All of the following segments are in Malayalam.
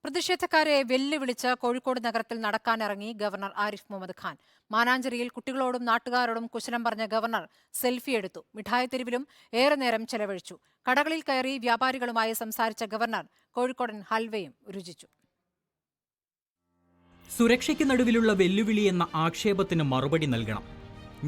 പ്രതിഷേധക്കാരെ വെല്ലുവിളിച്ച് കോഴിക്കോട് നഗരത്തിൽ നടക്കാനിറങ്ങി ഗവർണർ ആരിഫ് മുഹമ്മദ് ഖാൻ. മാനാഞ്ചേരിയിൽ കുട്ടികളോടും നാട്ടുകാരോടും കുശലം പറഞ്ഞ ഗവർണർ സെൽഫി എടുത്തു. മിഠായി തെരുവിലും ഏറെ നേരം ചെലവഴിച്ചു. കടകളിൽ കയറി വ്യാപാരികളുമായി സംസാരിച്ച ഗവർണർ കോഴിക്കോടൻ ഹൽവയും രുചിച്ചു. സുരക്ഷയ്ക്ക് നടുവിലുള്ള വെല്ലുവിളി എന്ന ആക്ഷേപത്തിന് മറുപടി നൽകണം.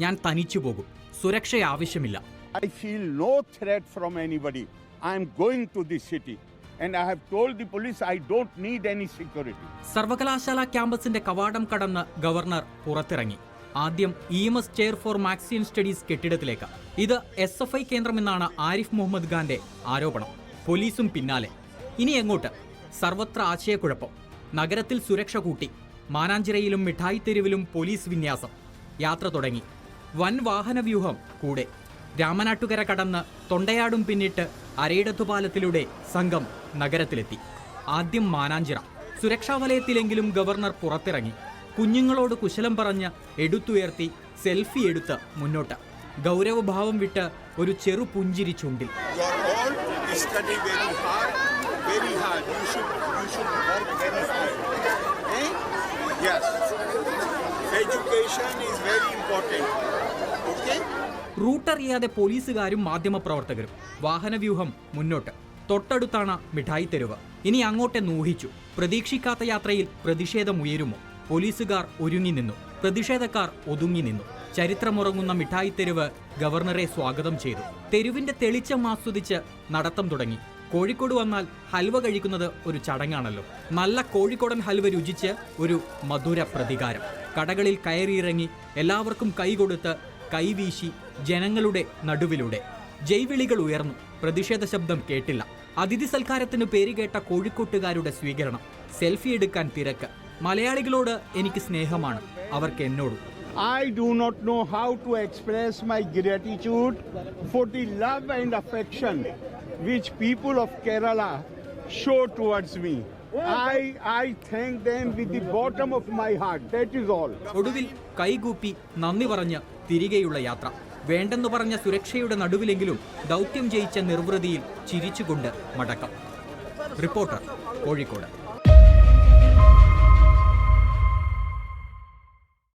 ഞാൻ തനിച്ചു പോകും, സുരക്ഷ ആവശ്യമില്ല. I feel no threat from anybody. I am going to this city. And I have told the police I don't need any security. സർവകലാശാല ക്യാമ്പസിന്റെ കവാടം കടന്ന് ഗവർണർ പുറത്തിറങ്ങി. ആദ്യം EMS chair for Marxian studies കെട്ടിടത്തിലേക്ക്. ഇത് SFI കേന്ദ്രമെന്നാണ് ആരിഫ് മുഹമ്മദ് ഖാന്റെ ആരോപണം. പോലീസും പിന്നാലെ. ഇനി എങ്ങോട്ട്? സർവത്ര ആശയക്കുഴപ്പം. നഗരത്തിൽ സുരക്ഷ കൂട്ടി. മാനാഞ്ചിറയിലും മിഠായി തെരുവിലും പോലീസ് വിന്യാസം. യാത്ര തുടങ്ങി. വൻ വാഹനവ്യൂഹം കൂടെ. രാമനാട്ടുകര കടന്ന് തൊണ്ടയാടും പിന്നിട്ട് അരയിടത്തുപാലത്തിലൂടെ സംഘം നഗരത്തിലെത്തി. ആദ്യം മാനാഞ്ചിറ. സുരക്ഷാ വലയത്തിലെങ്കിലും ഗവർണർ പുറത്തിറങ്ങി. കുഞ്ഞുങ്ങളോട് കുശലം പറഞ്ഞ് എടുത്തുയർത്തി സെൽഫി എടുത്ത് മുന്നോട്ട്. ഗൗരവഭാവം വിട്ട് ഒരു ചെറു പുഞ്ചിരി ചുണ്ടിൽ. റൂട്ടറിയാതെ പോലീസുകാരും മാധ്യമപ്രവർത്തകരും. വാഹനവ്യൂഹം മുന്നോട്ട്. തൊട്ടടുത്താണ് മിഠായി തെരുവ്. ഇനി അങ്ങോട്ട് നൂഹിച്ചു. പ്രതീക്ഷിക്കാത്ത യാത്രയിൽ പ്രതിഷേധമുയരുമോ? പോലീസുകാർ ഒരുങ്ങി നിന്നു. പ്രതിഷേധക്കാർ ഒതുങ്ങി നിന്നു. ചരിത്രമുറങ്ങുന്ന മിഠായി തെരുവ് ഗവർണറെ സ്വാഗതം ചെയ്തു. തെരുവിന്റെ തെളിച്ചം ആസ്വദിച്ച് നടത്തം തുടങ്ങി. കോഴിക്കോട് വന്നാൽ ഹൽവ കഴിക്കുന്നത് ഒരു ചടങ്ങാണല്ലോ. നല്ല കോഴിക്കോടൻ ഹൽവ രുചിച്ച് ഒരു മധുര പ്രതികാരം. കടകളിൽ കയറിയിറങ്ങി എല്ലാവർക്കും കൈകൊടുത്ത് കൈവീശി ജനങ്ങളുടെ നടുവിലൂടെ. ജയ്വിളികൾ ഉയർന്നു. പ്രതിഷേധ ശബ്ദം കേട്ടില്ല. അതിഥി സൽക്കാരത്തിന് പേരുകേട്ട കോഴിക്കോട്ടുകാരുടെ സ്വീകരണം. സെൽഫി എടുക്കാൻ തിരക്ക്. മലയാളികളോട് എനിക്ക് സ്നേഹമാണ്, അവർക്ക് എന്നോടും. I do not know how to express my gratitude for the love and affection which people of Kerala show towards me. I thank them with the bottom of my heart. That is all. ഒടുവിൽ കൈകൂപ്പി നന്ദി പറഞ്ഞ് തിരികെയുള്ള യാത്ര. വേണ്ടെന്നു പറഞ്ഞ സുരക്ഷയുടെ നടുവിലെങ്കിലും ദൗത്യം ജയിച്ച നിർവൃതിയിൽ ചിരിച്ചുകൊണ്ട് മടക്കം. റിപ്പോർട്ടർ, കോഴിക്കോട്.